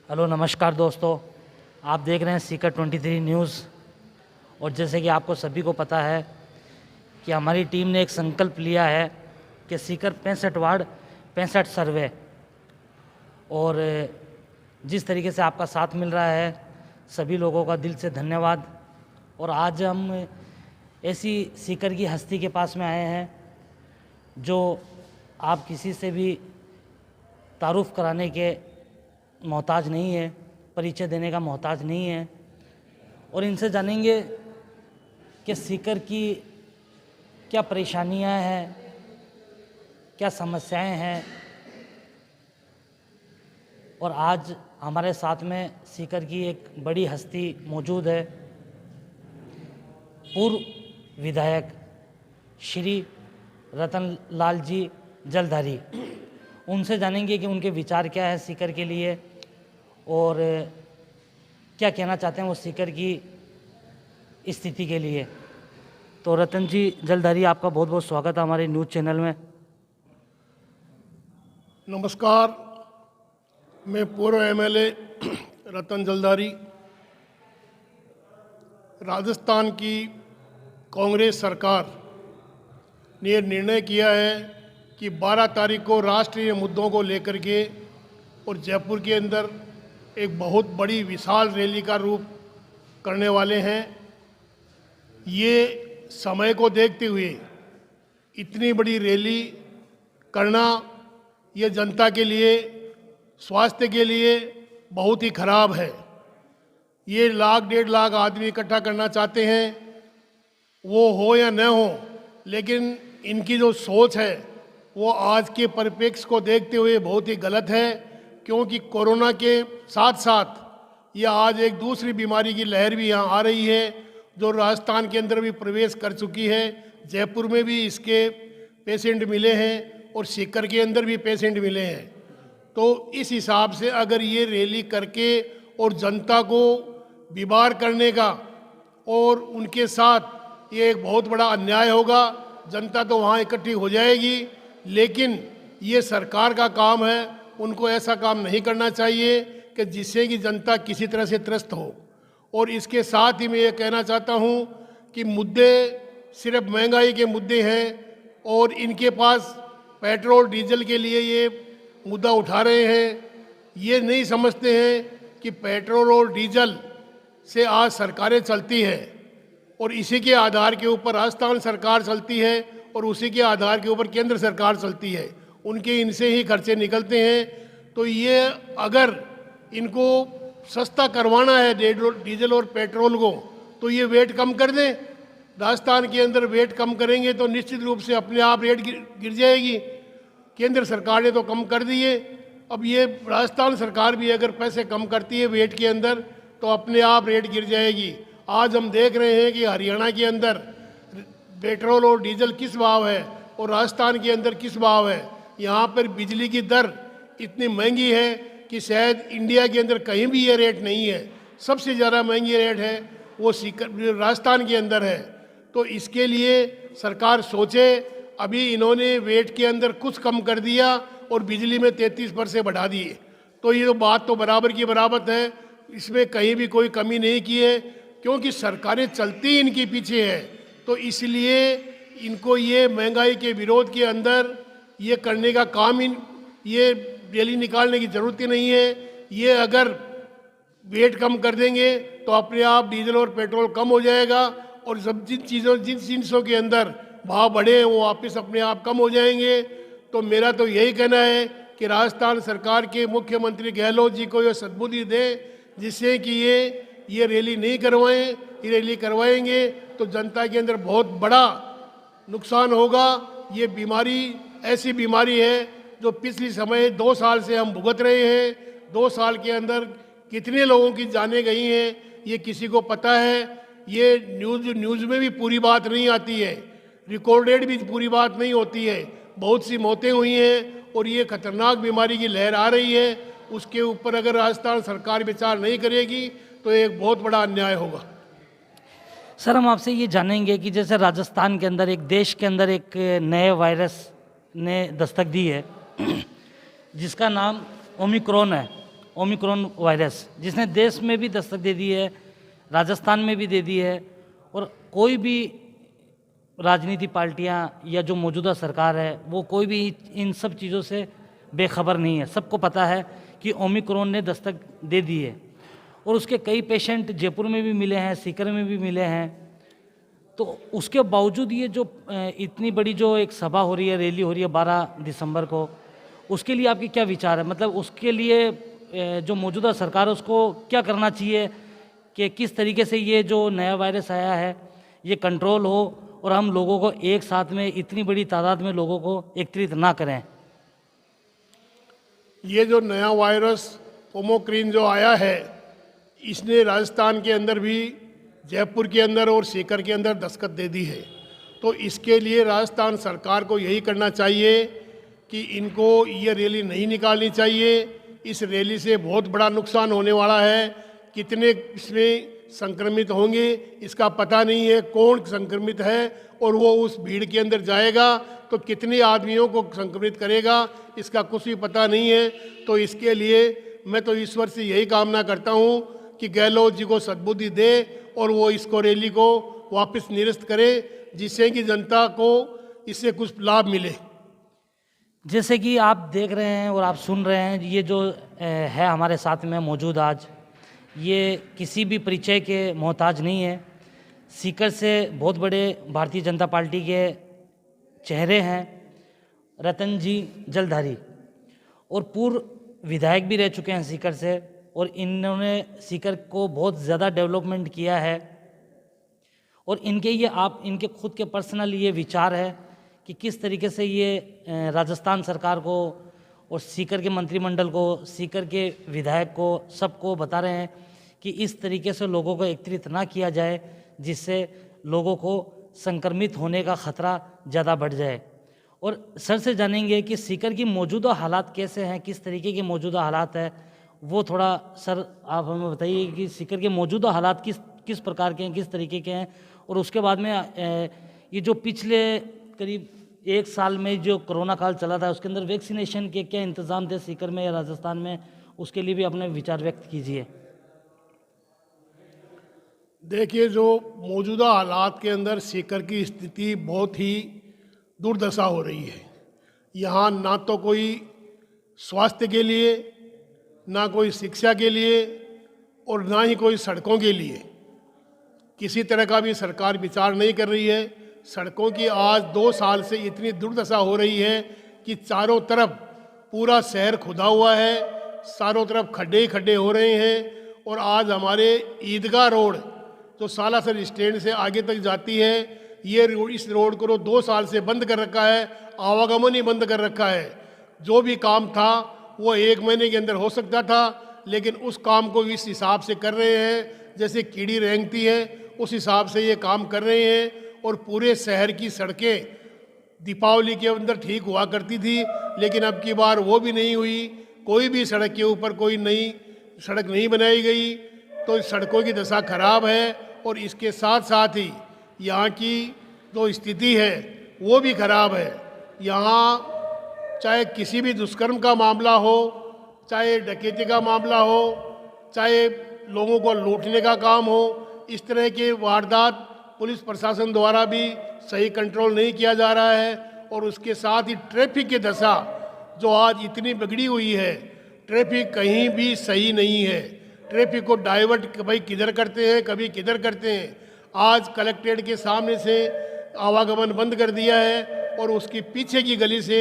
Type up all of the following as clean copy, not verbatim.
Hello नमस्कार दोस्तों, आप देख रहे हैं सीकर 23 न्यूज़। और जैसे कि आपको सभी को पता है कि हमारी टीम ने एक संकल्प लिया है कि सीकर 65 वार्ड 65 सर्वे। और जिस तरीके से आपका साथ मिल रहा है, सभी लोगों का दिल से धन्यवाद। और आज हम ऐसी सीकर की हस्ती के पास में आए हैं जो आप किसी से भी तारुफ कराने के मोहताज नहीं है, परिचय देने का मोहताज नहीं है। और इनसे जानेंगे कि सीकर की क्या परेशानियां हैं, क्या समस्याएं हैं। और आज हमारे साथ में सीकर की एक बड़ी हस्ती मौजूद है, पूर्व विधायक श्री रतन लाल जी जलधारी। उनसे जानेंगे कि उनके विचार क्या है सीकर के लिए और क्या कहना चाहते हैं वो सीकर की स्थिति के लिए। तो रतन जी जलधारी, आपका बहुत बहुत स्वागत है हमारे न्यूज़ चैनल में। नमस्कार, मैं पूर्व एमएलए रतन जलधारी। राजस्थान की कांग्रेस सरकार ने निर्णय किया है कि 12 तारीख को राष्ट्रीय मुद्दों को लेकर के और जयपुर के अंदर एक बहुत बड़ी विशाल रैली का रूप करने वाले हैं। ये समय को देखते हुए इतनी बड़ी रैली करना ये जनता के लिए, स्वास्थ्य के लिए बहुत ही खराब है। ये 1,00,000-1.5 लाख आदमी इकट्ठा करना चाहते हैं, वो हो या न हो, लेकिन इनकी जो सोच है वो आज के परिप्रेक्ष्य को देखते हुए बहुत ही गलत है। क्योंकि कोरोना के साथ साथ यह आज एक दूसरी बीमारी की लहर भी यहाँ आ रही है जो राजस्थान के अंदर भी प्रवेश कर चुकी है। जयपुर में भी इसके पेशेंट मिले हैं और सीकर के अंदर भी पेशेंट मिले हैं। तो इस हिसाब से अगर ये रैली करके और जनता को बीमार करने का और उनके साथ ये एक बहुत बड़ा अन्याय होगा। जनता तो वहाँ इकट्ठी हो जाएगी, लेकिन ये सरकार का काम है, उनको ऐसा काम नहीं करना चाहिए कि जिससे कि जनता किसी तरह से त्रस्त हो। और इसके साथ ही मैं ये कहना चाहता हूँ कि मुद्दे सिर्फ महंगाई के मुद्दे हैं और इनके पास पेट्रोल डीजल के लिए ये मुद्दा उठा रहे हैं। ये नहीं समझते हैं कि पेट्रोल और डीजल से आज सरकारें चलती हैं और इसी के आधार के ऊपर राजस्थान सरकार चलती है और उसी के आधार के ऊपर केंद्र सरकार चलती है। उनके इनसे ही खर्चे निकलते हैं। तो ये अगर इनको सस्ता करवाना है डीजल और पेट्रोल को, तो ये वेट कम कर दें। राजस्थान के अंदर वेट कम करेंगे तो निश्चित रूप से अपने आप रेट गिर जाएगी। केंद्र सरकार ने तो कम कर दिए, अब ये राजस्थान सरकार भी अगर पैसे कम करती है वेट के अंदर तो अपने आप रेट गिर जाएगी। आज हम देख रहे हैं कि हरियाणा के अंदर पेट्रोल और डीजल किस भाव है और राजस्थान के अंदर किस भाव है। यहाँ पर बिजली की दर इतनी महंगी है कि शायद इंडिया के अंदर कहीं भी ये रेट नहीं है। सबसे ज़्यादा महंगी रेट है वो राजस्थान के अंदर है। तो इसके लिए सरकार सोचे। अभी इन्होंने वेट के अंदर कुछ कम कर दिया और बिजली में 33% बढ़ा दिए, तो ये तो बात तो बराबर की बराबर है, इसमें कहीं भी कोई कमी नहीं की है। क्योंकि सरकारें चलती इनके पीछे है, तो इसलिए इनको ये महंगाई के विरोध के अंदर ये करने का काम ये रैली निकालने की ज़रूरत ही नहीं है। ये अगर वेट कम कर देंगे तो अपने आप डीजल और पेट्रोल कम हो जाएगा और सब जिन चीज़ों के अंदर भाव बढ़े हैं वो वापस अपने आप कम हो जाएंगे। तो मेरा तो यही कहना है कि राजस्थान सरकार के मुख्यमंत्री गहलोत जी को ये सद्बुद्धि दें जिससे कि ये रैली नहीं करवाएं। ये रैली करवाएंगे तो जनता के अंदर बहुत बड़ा नुकसान होगा। ये बीमारी ऐसी बीमारी है जो पिछले समय 2 साल से हम भुगत रहे हैं। 2 साल के अंदर कितने लोगों की जानें गई हैं ये किसी को पता है। ये न्यूज़ में भी पूरी बात नहीं आती है, रिकॉर्डेड भी पूरी बात नहीं होती है। बहुत सी मौतें हुई हैं और ये खतरनाक बीमारी की लहर आ रही है। उसके ऊपर अगर राजस्थान सरकार विचार नहीं करेगी तो एक बहुत बड़ा अन्याय होगा। सर, हम आपसे ये जानेंगे कि जैसे राजस्थान के अंदर, एक देश के अंदर एक नए वायरस ने दस्तक दी है जिसका नाम ओमिक्रॉन है। ओमिक्रॉन वायरस, जिसने देश में भी दस्तक दे दी है, राजस्थान में भी दे दी है, और कोई भी राजनीति पार्टियां या जो मौजूदा सरकार है वो कोई भी इन सब चीज़ों से बेखबर नहीं है। सबको पता है कि ओमिक्रॉन ने दस्तक दे दी है, और उसके कई पेशेंट जयपुर में भी मिले हैं, सीकर में भी मिले हैं। तो उसके बावजूद ये जो इतनी बड़ी जो एक सभा हो रही है, रैली हो रही है 12 दिसंबर को, उसके लिए आपके क्या विचार है? मतलब उसके लिए जो मौजूदा सरकार है उसको क्या करना चाहिए कि किस तरीके से ये जो नया वायरस आया है ये कंट्रोल हो और हम लोगों को एक साथ में इतनी बड़ी तादाद में लोगों को एकत्रित ना करें? ये जो नया वायरस ओमिक्रॉन जो आया है, इसने राजस्थान के अंदर भी, जयपुर के अंदर और सीकर के अंदर दस्तक दे दी है। तो इसके लिए राजस्थान सरकार को यही करना चाहिए कि इनको ये रैली नहीं निकालनी चाहिए। इस रैली से बहुत बड़ा नुकसान होने वाला है। कितने इसमें संक्रमित होंगे इसका पता नहीं है, कौन संक्रमित है, और वो उस भीड़ के अंदर जाएगा तो कितने आदमियों को संक्रमित करेगा इसका कुछ भी पता नहीं है। तो इसके लिए मैं तो ईश्वर से यही कामना करता हूँ कि गहलोत जी को सद्बुद्धि दे और वो इसको रैली को वापस निरस्त करे, जिससे कि जनता को इससे कुछ लाभ मिले। जैसे कि आप देख रहे हैं और आप सुन रहे हैं, ये जो है हमारे साथ में मौजूद आज, ये किसी भी परिचय के मोहताज नहीं है। सीकर से बहुत बड़े भारतीय जनता पार्टी के चेहरे हैं रतन जी जलधारी, और पूर्व विधायक भी रह चुके हैं सीकर से, और इन्होंने सीकर को बहुत ज़्यादा डेवलपमेंट किया है। और इनके खुद के पर्सनल ये विचार है कि किस तरीके से ये राजस्थान सरकार को और सीकर के मंत्रिमंडल को, सीकर के विधायक को, सबको बता रहे हैं कि इस तरीके से लोगों को एकत्रित ना किया जाए जिससे लोगों को संक्रमित होने का ख़तरा ज़्यादा बढ़ जाए। और सर से जानेंगे कि सीकर की मौजूदा हालात कैसे हैं, किस तरीके के मौजूदा हालात है, वो थोड़ा सर आप हमें बताइए कि सीकर के मौजूदा हालात किस प्रकार के हैं, किस तरीके के हैं। और उसके बाद में ये जो पिछले करीब 1 साल में जो कोरोना काल चला था उसके अंदर वैक्सीनेशन के क्या इंतज़ाम थे सीकर में या राजस्थान में, उसके लिए भी अपने विचार व्यक्त कीजिए। देखिए, जो मौजूदा हालात के अंदर सीकर की स्थिति बहुत ही दुर्दशा हो रही है। यहाँ ना तो कोई स्वास्थ्य के लिए, ना कोई शिक्षा के लिए, और ना ही कोई सड़कों के लिए किसी तरह का भी सरकार विचार नहीं कर रही है। सड़कों की आज 2 साल से इतनी दुर्दशा हो रही है कि चारों तरफ पूरा शहर खुदा हुआ है, चारों तरफ खड्डे ही खड्डे हो रहे हैं। और आज हमारे ईदगाह रोड जो सालासर स्टैंड से आगे तक जाती है, इस रोड को 2 साल से बंद कर रखा है, आवागमन ही बंद कर रखा है। जो भी काम था वो 1 महीने के अंदर हो सकता था, लेकिन उस काम को इस हिसाब से कर रहे हैं जैसे कीड़ी रेंगती है, उस हिसाब से ये काम कर रहे हैं। और पूरे शहर की सड़कें दीपावली के अंदर ठीक हुआ करती थी, लेकिन अब की बार वो भी नहीं हुई। कोई भी सड़क के ऊपर कोई नई सड़क नहीं बनाई गई, तो सड़कों की दशा खराब है। और इसके साथ साथ ही यहाँ की जो स्थिति है वो भी खराब है। यहाँ चाहे किसी भी दुष्कर्म का मामला हो, चाहे डकैती का मामला हो, चाहे लोगों को लूटने का काम हो, इस तरह के वारदात पुलिस प्रशासन द्वारा भी सही कंट्रोल नहीं किया जा रहा है। और उसके साथ ही ट्रैफिक की दशा जो आज इतनी बिगड़ी हुई है, ट्रैफिक कहीं भी सही नहीं है। ट्रैफिक को डाइवर्ट कभी किधर करते हैं, कभी किधर करते हैं। आज कलेक्ट्रेट के सामने से आवागमन बंद कर दिया है और उसकी पीछे की गली से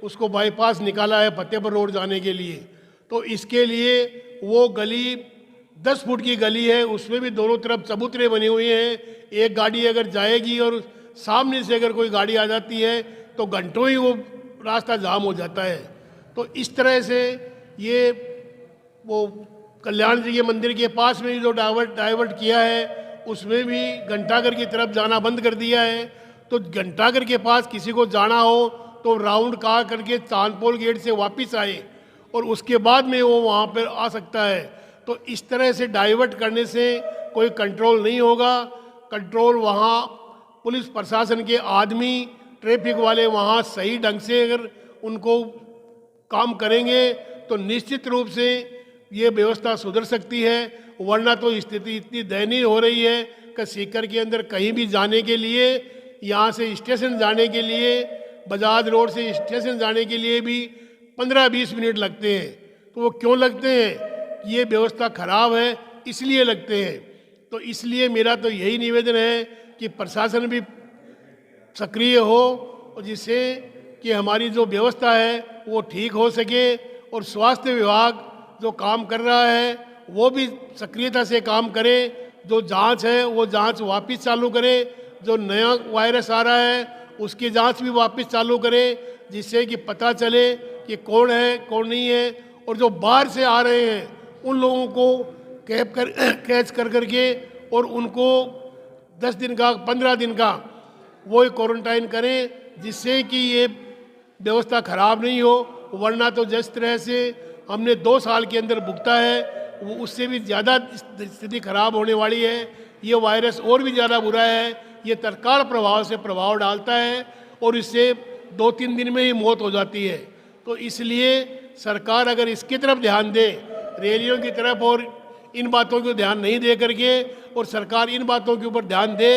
उसको बाईपास निकाला है फतेहपुर रोड जाने के लिए। तो इसके लिए वो गली 10 फुट की गली है, उसमें भी दोनों तरफ चबूतरे बने हुए हैं। एक गाड़ी अगर जाएगी और सामने से अगर कोई गाड़ी आ जाती है तो घंटों ही वो रास्ता जाम हो जाता है। तो इस तरह से ये वो कल्याण जी के मंदिर के पास में जो डाइवर्ट किया है उसमें भी घंटाघर की तरफ जाना बंद कर दिया है। तो घंटाघर के पास किसी को जाना हो तो राउंड कार करके चांदपोल गेट से वापस आए और उसके बाद में वो वहाँ पर आ सकता है। तो इस तरह से डाइवर्ट करने से कोई कंट्रोल नहीं होगा। कंट्रोल वहाँ पुलिस प्रशासन के आदमी, ट्रैफिक वाले वहाँ सही ढंग से अगर उनको काम करेंगे तो निश्चित रूप से ये व्यवस्था सुधर सकती है, वरना तो स्थिति इतनी दयनीय हो रही है कि सीकर के अंदर कहीं भी जाने के लिए, यहाँ से स्टेशन जाने के लिए, बजाज रोड से स्टेशन जाने के लिए भी 15-20 मिनट लगते हैं। तो वो क्यों लगते हैं? ये व्यवस्था खराब है इसलिए लगते हैं। तो इसलिए मेरा तो यही निवेदन है कि प्रशासन भी सक्रिय हो और जिससे कि हमारी जो व्यवस्था है वो ठीक हो सके, और स्वास्थ्य विभाग जो काम कर रहा है वो भी सक्रियता से काम करे। जो जांच है वो जांच वापस चालू करे, जो नया वायरस आ रहा है उसकी जांच भी वापस चालू करे, जिससे कि पता चले कि कौन है कौन नहीं है। और जो बाहर से आ रहे हैं उन लोगों को कैच कर करके और उनको 10 दिन का 15 दिन का वो क्वारंटाइन करें, जिससे कि ये व्यवस्था खराब नहीं हो। वरना तो जिस तरह से हमने 2 साल के अंदर भुगता है वो उससे भी ज़्यादा स्थिति खराब होने वाली है। ये वायरस और भी ज़्यादा बुरा है, ये तत्काल प्रभाव से प्रभाव डालता है और इससे 2-3 दिन में ही मौत हो जाती है। तो इसलिए सरकार अगर इसकी तरफ ध्यान दे, रैलियों की तरफ, और इन बातों को ध्यान नहीं दे करके, और सरकार इन बातों के ऊपर ध्यान दे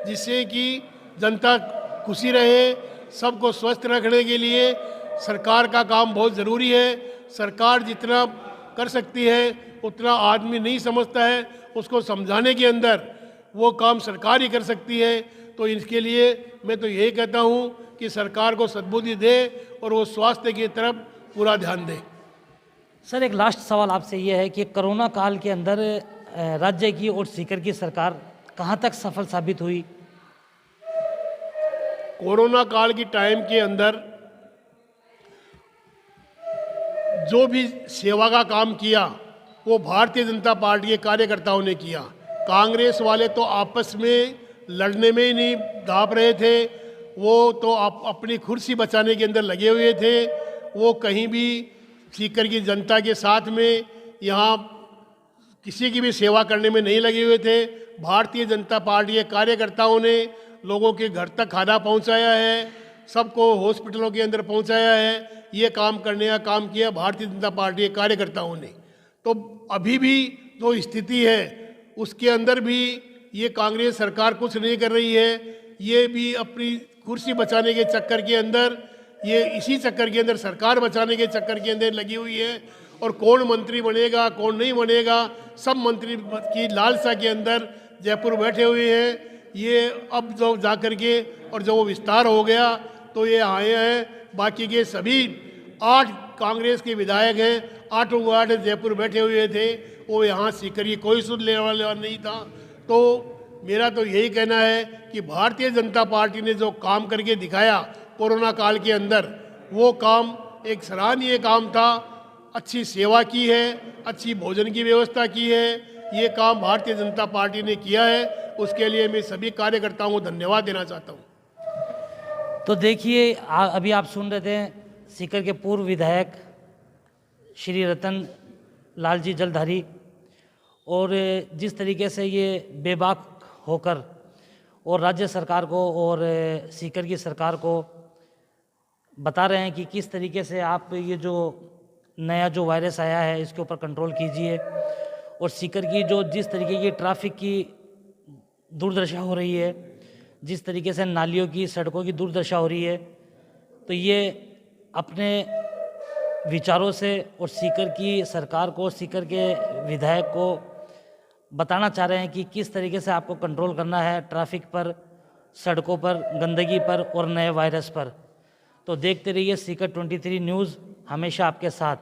जिससे कि जनता खुशी रहे। सबको स्वस्थ रखने के लिए सरकार का काम बहुत ज़रूरी है। सरकार जितना कर सकती है उतना आदमी नहीं समझता है, उसको समझाने के अंदर वो काम सरकार ही कर सकती है। तो इसके लिए मैं तो यही कहता हूँ कि सरकार को सद्बुद्धि दे और वो स्वास्थ्य की तरफ पूरा ध्यान दे। सर, एक लास्ट सवाल आपसे ये है कि कोरोना काल के अंदर राज्य की और सीकर की सरकार कहाँ तक सफल साबित हुई? कोरोना काल की टाइम के अंदर जो भी सेवा का काम किया वो भारतीय जनता पार्टी के कार्यकर्ताओं ने किया। कांग्रेस वाले तो आपस में लड़ने में ही नहीं दाप रहे थे, वो तो अपनी कुर्सी बचाने के अंदर लगे हुए थे। वो कहीं भी सीकर की जनता के साथ में यहाँ किसी की भी सेवा करने में नहीं लगे हुए थे। भारतीय जनता पार्टी के कार्यकर्ताओं ने लोगों के घर तक खाना पहुँचाया है, सबको हॉस्पिटलों के अंदर पहुँचाया है। ये काम करने का काम किया भारतीय जनता पार्टी के कार्यकर्ताओं ने। तो अभी भी जो स्थिति है उसके अंदर भी ये कांग्रेस सरकार कुछ नहीं कर रही है। ये भी अपनी कुर्सी बचाने के चक्कर के अंदर, ये इसी चक्कर के अंदर, सरकार बचाने के चक्कर के अंदर लगी हुई है। और कौन मंत्री बनेगा कौन नहीं बनेगा, सब मंत्री की लालसा के अंदर जयपुर बैठे हुए हैं। ये अब जो जा कर के और जो विस्तार हो गया तो ये आए हैं। बाकी के सभी 8 कांग्रेस के विधायक हैं, 8 जयपुर बैठे हुए थे, वो यहाँ सीकर की कोई सुध लेने वाला नहीं था। तो मेरा तो यही कहना है कि भारतीय जनता पार्टी ने जो काम करके दिखाया कोरोना काल के अंदर, वो काम एक सराहनीय काम था। अच्छी सेवा की है, अच्छी भोजन की व्यवस्था की है, ये काम भारतीय जनता पार्टी ने किया है। उसके लिए मैं सभी कार्यकर्ताओं को धन्यवाद देना चाहता हूँ। तो देखिए, अभी आप सुन रहे थे सीकर के पूर्व विधायक श्री रतन लाल जी जलधारी, और जिस तरीके से ये बेबाक होकर और राज्य सरकार को और सीकर की सरकार को बता रहे हैं कि किस तरीके से आप ये जो नया जो वायरस आया है इसके ऊपर कंट्रोल कीजिए, और सीकर की जो जिस तरीके की ट्रैफिक की दुर्दशा हो रही है, जिस तरीके से नालियों की सड़कों की दुर्दशा हो रही है, तो ये अपने विचारों से और सीकर की सरकार को, सीकर के विधायक को बताना चाह रहे हैं कि किस तरीके से आपको कंट्रोल करना है ट्रैफिक पर, सड़कों पर, गंदगी पर और नए वायरस पर। तो देखते रहिए सीकर 23 न्यूज़, हमेशा आपके साथ।